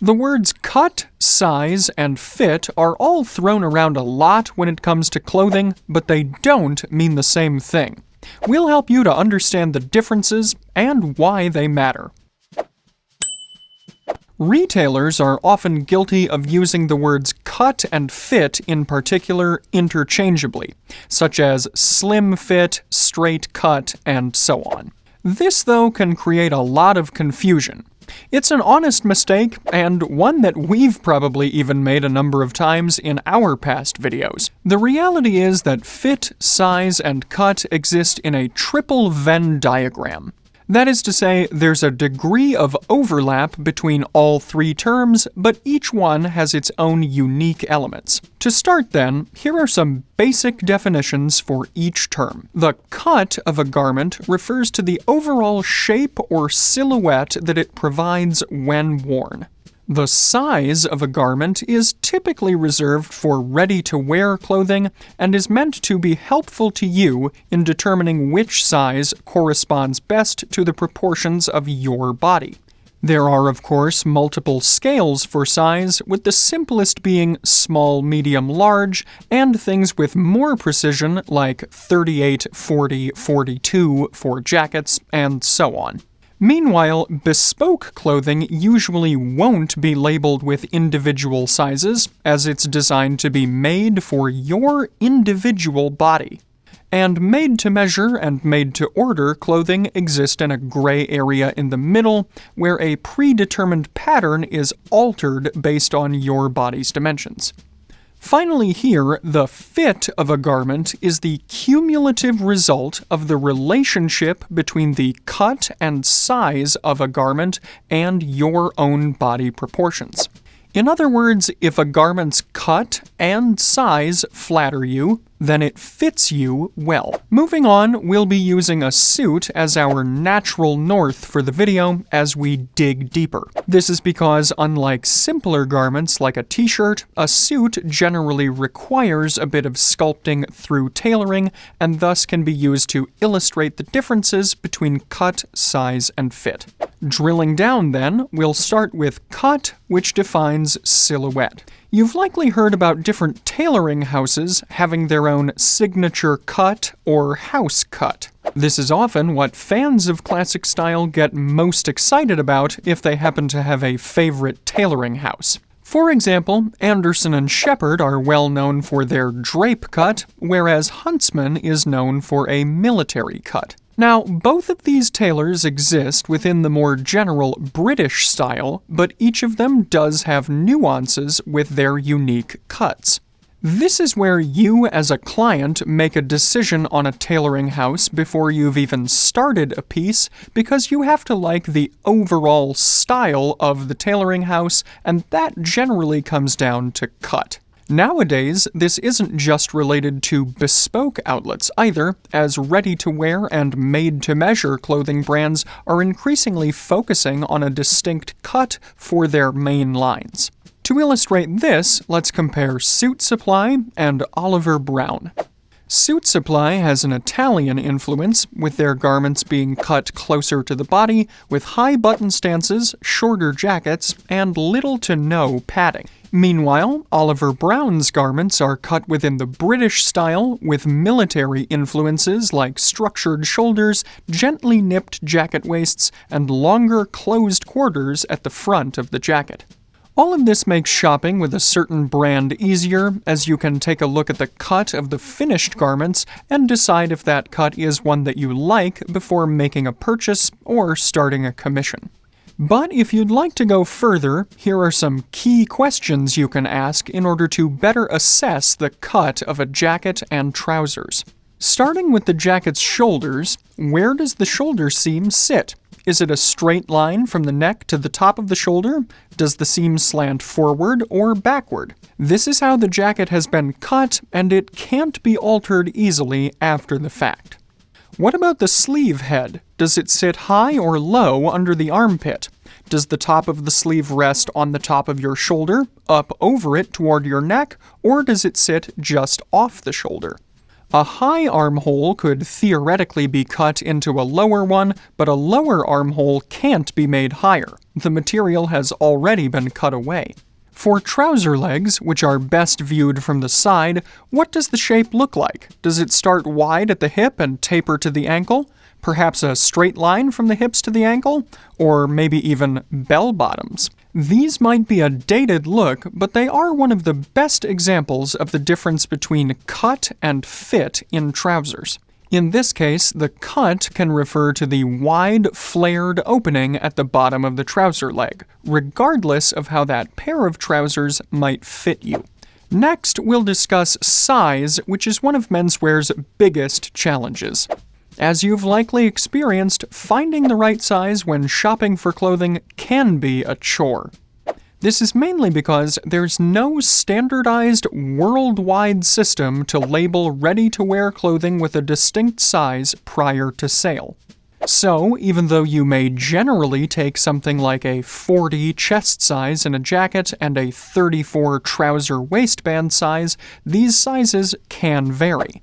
The words cut, size, and fit are all thrown around a lot when it comes to clothing, but they don't mean the same thing. We'll help you to understand the differences and why they matter. Retailers are often guilty of using the words cut and fit in particular interchangeably, such as slim fit, straight cut, and so on. This, though, can create a lot of confusion. It's an honest mistake, and one that we've probably even made a number of times in our past videos. The reality is that fit, size, and cut exist in a triple Venn diagram. That is to say, there's a degree of overlap between all three terms, but each one has its own unique elements. To start then, here are some basic definitions for each term. The cut of a garment refers to the overall shape or silhouette that it provides when worn. The size of a garment is typically reserved for ready-to-wear clothing and is meant to be helpful to you in determining which size corresponds best to the proportions of your body. There are, of course, multiple scales for size, with the simplest being small, medium, large, and things with more precision like 38, 40, 42 for jackets, and so on. Meanwhile, bespoke clothing usually won't be labeled with individual sizes, as it's designed to be made for your individual body. And made-to-measure and made-to-order clothing exist in a gray area in the middle, where a predetermined pattern is altered based on your body's dimensions. Finally here, the fit of a garment is the cumulative result of the relationship between the cut and size of a garment and your own body proportions. In other words, if a garment's cut and size flatter you, then it fits you well. Moving on, we'll be using a suit as our natural north for the video as we dig deeper. This is because, unlike simpler garments like a t-shirt, a suit generally requires a bit of sculpting through tailoring and thus can be used to illustrate the differences between cut, size, and fit. Drilling down then, we'll start with cut, which defines silhouette. You've likely heard about different tailoring houses having their own signature cut or house cut. This is often what fans of classic style get most excited about if they happen to have a favorite tailoring house. For example, Anderson and Sheppard are well known for their drape cut, whereas Huntsman is known for a military cut. Now, both of these tailors exist within the more general British style, but each of them does have nuances with their unique cuts. This is where you, as a client, make a decision on a tailoring house before you've even started a piece, because you have to like the overall style of the tailoring house, and that generally comes down to cut. Nowadays, this isn't just related to bespoke outlets either, as ready-to-wear and made-to-measure clothing brands are increasingly focusing on a distinct cut for their main lines. To illustrate this, let's compare Suit Supply and Oliver Brown. Suit Supply has an Italian influence, with their garments being cut closer to the body, with high button stances, shorter jackets, and little to no padding. Meanwhile, Oliver Brown's garments are cut within the British style, with military influences like structured shoulders, gently nipped jacket waists, and longer closed quarters at the front of the jacket. All of this makes shopping with a certain brand easier, as you can take a look at the cut of the finished garments and decide if that cut is one that you like before making a purchase or starting a commission. But if you'd like to go further, here are some key questions you can ask in order to better assess the cut of a jacket and trousers. Starting with the jacket's shoulders, where does the shoulder seam sit? Is it a straight line from the neck to the top of the shoulder? Does the seam slant forward or backward? This is how the jacket has been cut, and it can't be altered easily after the fact. What about the sleeve head? Does it sit high or low under the armpit? Does the top of the sleeve rest on the top of your shoulder, up over it toward your neck, or does it sit just off the shoulder? A high armhole could theoretically be cut into a lower one, but a lower armhole can't be made higher. The material has already been cut away. For trouser legs, which are best viewed from the side, what does the shape look like? Does it start wide at the hip and taper to the ankle? Perhaps a straight line from the hips to the ankle? Or maybe even bell bottoms? These might be a dated look, but they are one of the best examples of the difference between cut and fit in trousers. In this case, the cut can refer to the wide, flared opening at the bottom of the trouser leg, regardless of how that pair of trousers might fit you. Next, we'll discuss size, which is one of menswear's biggest challenges. As you've likely experienced, finding the right size when shopping for clothing can be a chore. This is mainly because there's no standardized worldwide system to label ready-to-wear clothing with a distinct size prior to sale. So, even though you may generally take something like a 40 chest size in a jacket and a 34 trouser waistband size, these sizes can vary.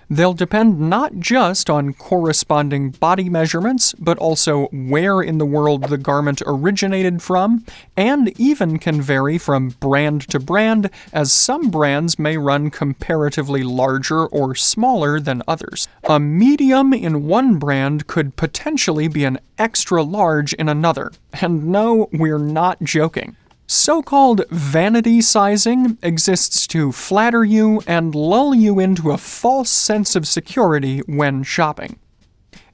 They'll depend not just on corresponding body measurements, but also where in the world the garment originated from, and even can vary from brand to brand, as some brands may run comparatively larger or smaller than others. A medium in one brand could potentially be an extra large in another. And no, we're not joking. So-called vanity sizing exists to flatter you and lull you into a false sense of security when shopping.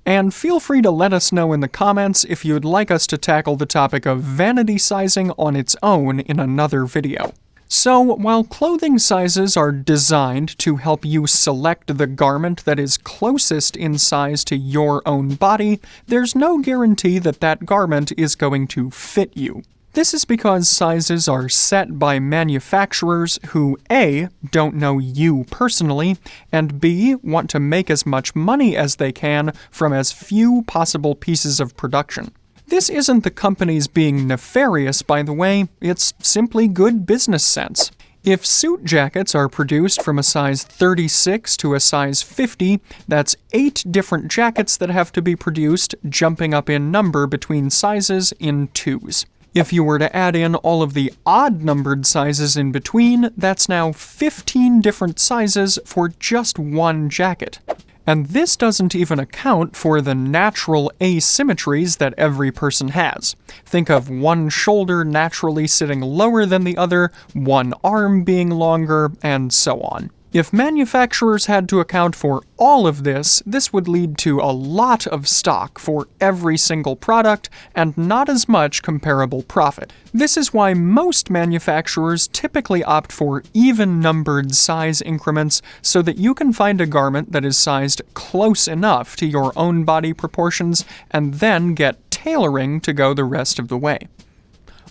And feel free to let us know in the comments if you'd like us to tackle the topic of vanity sizing on its own in another video. So, while clothing sizes are designed to help you select the garment that is closest in size to your own body, there's no guarantee that that garment is going to fit you. This is because sizes are set by manufacturers who A, don't know you personally, and B, want to make as much money as they can from as few possible pieces of production. This isn't the companies being nefarious, by the way, it's simply good business sense. If suit jackets are produced from a size 36 to a size 50, that's 8 different jackets that have to be produced, jumping up in number between sizes in twos. If you were to add in all of the odd-numbered sizes in between, that's now 15 different sizes for just one jacket. And this doesn't even account for the natural asymmetries that every person has. Think of one shoulder naturally sitting lower than the other, one arm being longer, and so on. If manufacturers had to account for all of this, this would lead to a lot of stock for every single product and not as much comparable profit. This is why most manufacturers typically opt for even-numbered size increments so that you can find a garment that is sized close enough to your own body proportions and then get tailoring to go the rest of the way.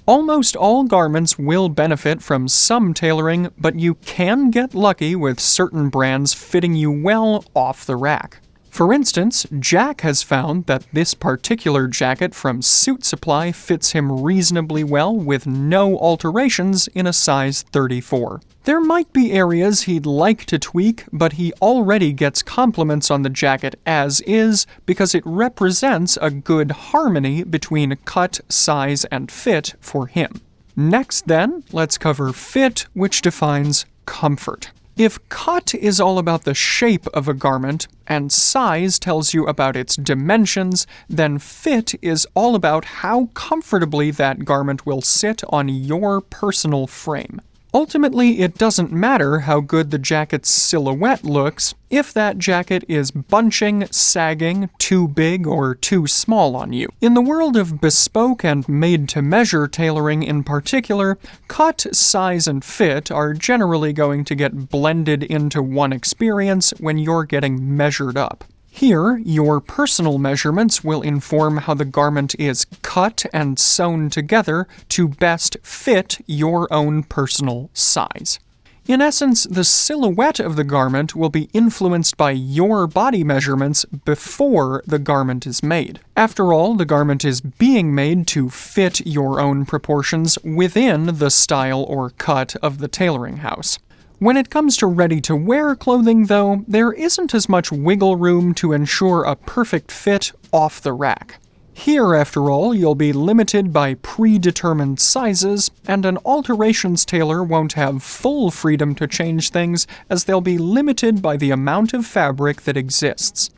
Almost all garments will benefit from some tailoring, but you can get lucky with certain brands fitting you well off the rack. For instance, Jack has found that this particular jacket from Suit Supply fits him reasonably well with no alterations in a size 34. There might be areas he'd like to tweak, but he already gets compliments on the jacket as is because it represents a good harmony between cut, size, and fit for him. Next then, let's cover fit, which defines comfort. If cut is all about the shape of a garment, and size tells you about its dimensions, then fit is all about how comfortably that garment will sit on your personal frame. Ultimately, it doesn't matter how good the jacket's silhouette looks if that jacket is bunching, sagging, too big, or too small on you. In the world of bespoke and made-to-measure tailoring in particular, cut, size, and fit are generally going to get blended into one experience when you're getting measured up. Here, your personal measurements will inform how the garment is cut and sewn together to best fit your own personal size. In essence, the silhouette of the garment will be influenced by your body measurements before the garment is made. After all, the garment is being made to fit your own proportions within the style or cut of the tailoring house. When it comes to ready-to-wear clothing, though, there isn't as much wiggle room to ensure a perfect fit off the rack. Here, after all, you'll be limited by predetermined sizes, and an alterations tailor won't have full freedom to change things, as they'll be limited by the amount of fabric that exists.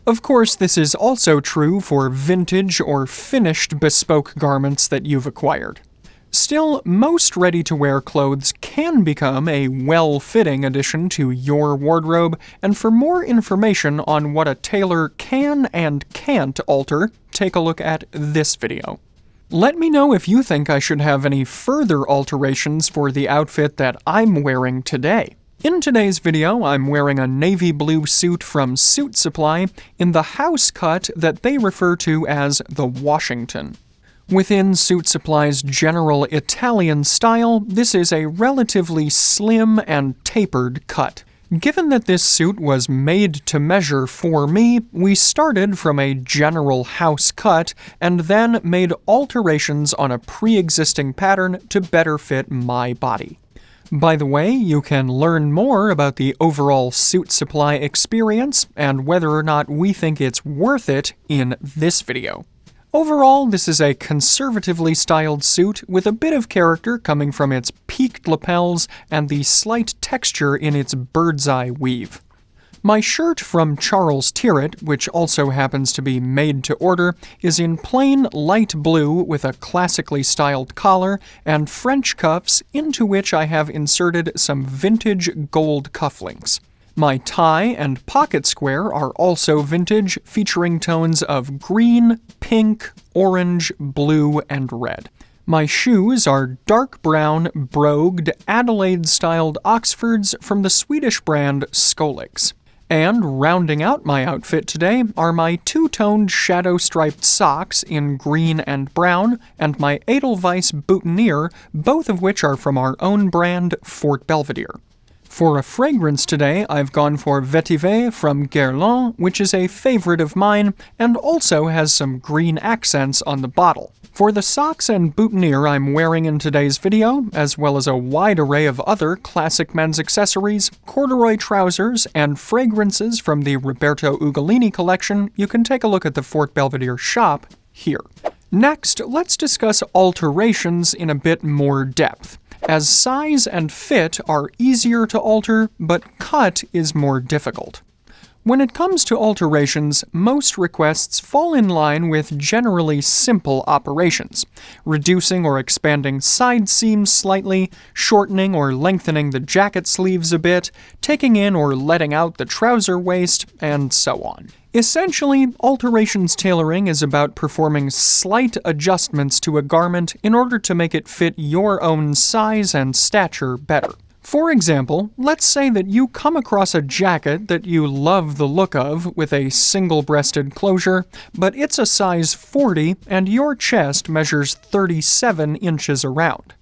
Of course, this is also true for vintage or finished bespoke garments that you've acquired. Still, most ready-to-wear clothes can become a well-fitting addition to your wardrobe, and for more information on what a tailor can and can't alter, take a look at this video. Let me know if you think I should have any further alterations for the outfit that I'm wearing today. In today's video, I'm wearing a navy blue suit from Suit Supply in the house cut that they refer to as the Washington. Within Suit Supply's general Italian style, this is a relatively slim and tapered cut. Given that this suit was made to measure for me, we started from a general house cut and then made alterations on a pre-existing pattern to better fit my body. By the way, you can learn more about the overall Suit Supply experience and whether or not we think it's worth it in this video. Overall, this is a conservatively styled suit with a bit of character coming from its peaked lapels and the slight texture in its bird's eye weave. My shirt from Charles Tyrwhitt, which also happens to be made to order, is in plain light blue with a classically styled collar and French cuffs into which I have inserted some vintage gold cufflinks. My tie and pocket square are also vintage, featuring tones of green, pink, orange, blue, and red. My shoes are dark brown, brogued, Adelaide-styled Oxfords from the Swedish brand Skolix. And rounding out my outfit today are my two-toned shadow-striped socks in green and brown, and my Edelweiss boutonniere, both of which are from our own brand, Fort Belvedere. For a fragrance today, I've gone for Vetiver from Guerlain, which is a favorite of mine, and also has some green accents on the bottle. For the socks and boutonniere I'm wearing in today's video, as well as a wide array of other classic men's accessories, corduroy trousers, and fragrances from the Roberto Ugolini collection, you can take a look at the Fort Belvedere shop here. Next, let's discuss alterations in a bit more depth, as size and fit are easier to alter, but cut is more difficult. When it comes to alterations, most requests fall in line with generally simple operations, reducing or expanding side seams slightly, shortening or lengthening the jacket sleeves a bit, taking in or letting out the trouser waist, and so on. Essentially, alterations tailoring is about performing slight adjustments to a garment in order to make it fit your own size and stature better. For example, let's say that you come across a jacket that you love the look of with a single-breasted closure, but it's a size 40 and your chest measures 37 inches around.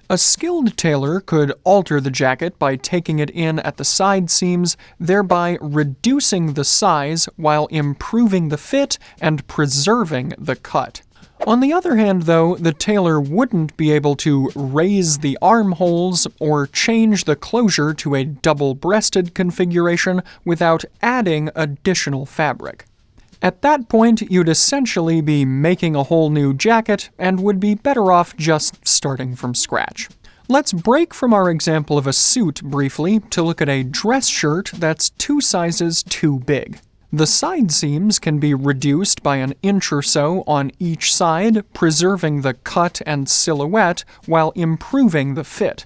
A skilled tailor could alter the jacket by taking it in at the side seams, thereby reducing the size while improving the fit and preserving the cut. On the other hand, though, the tailor wouldn't be able to raise the armholes or change the closure to a double-breasted configuration without adding additional fabric. At that point, you'd essentially be making a whole new jacket and would be better off just starting from scratch. Let's break from our example of a suit briefly to look at a dress shirt that's 2 sizes too big. The side seams can be reduced by an inch or so on each side, preserving the cut and silhouette while improving the fit.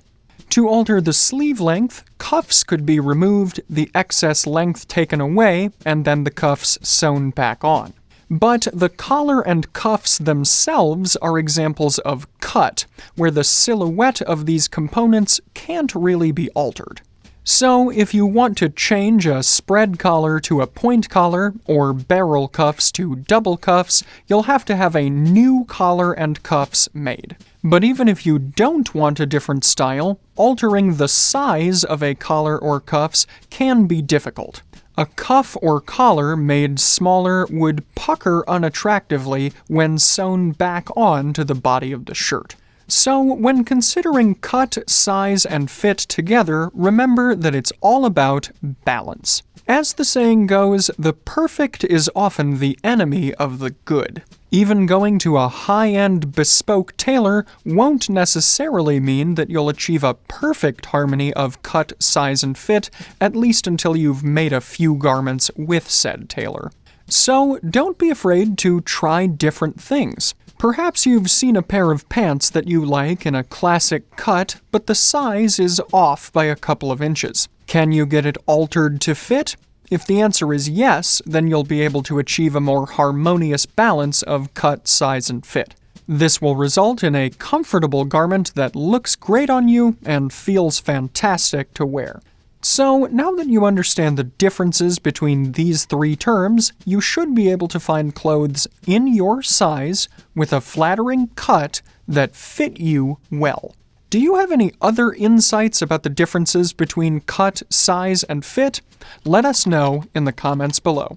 To alter the sleeve length, cuffs could be removed, the excess length taken away, and then the cuffs sewn back on. But the collar and cuffs themselves are examples of cut, where the silhouette of these components can't really be altered. So, if you want to change a spread collar to a point collar, or barrel cuffs to double cuffs, you'll have to have a new collar and cuffs made. But even if you don't want a different style, altering the size of a collar or cuffs can be difficult. A cuff or collar made smaller would pucker unattractively when sewn back on to the body of the shirt. So, when considering cut, size, and fit together, remember that it's all about balance. As the saying goes, the perfect is often the enemy of the good. Even going to a high-end bespoke tailor won't necessarily mean that you'll achieve a perfect harmony of cut, size, and fit, at least until you've made a few garments with said tailor. So, don't be afraid to try different things. Perhaps you've seen a pair of pants that you like in a classic cut, but the size is off by a couple of inches. Can you get it altered to fit? If the answer is yes, then you'll be able to achieve a more harmonious balance of cut, size, and fit. This will result in a comfortable garment that looks great on you and feels fantastic to wear. So, now that you understand the differences between these three terms, you should be able to find clothes in your size with a flattering cut that fit you well. Do you have any other insights about the differences between cut, size, and fit? Let us know in the comments below.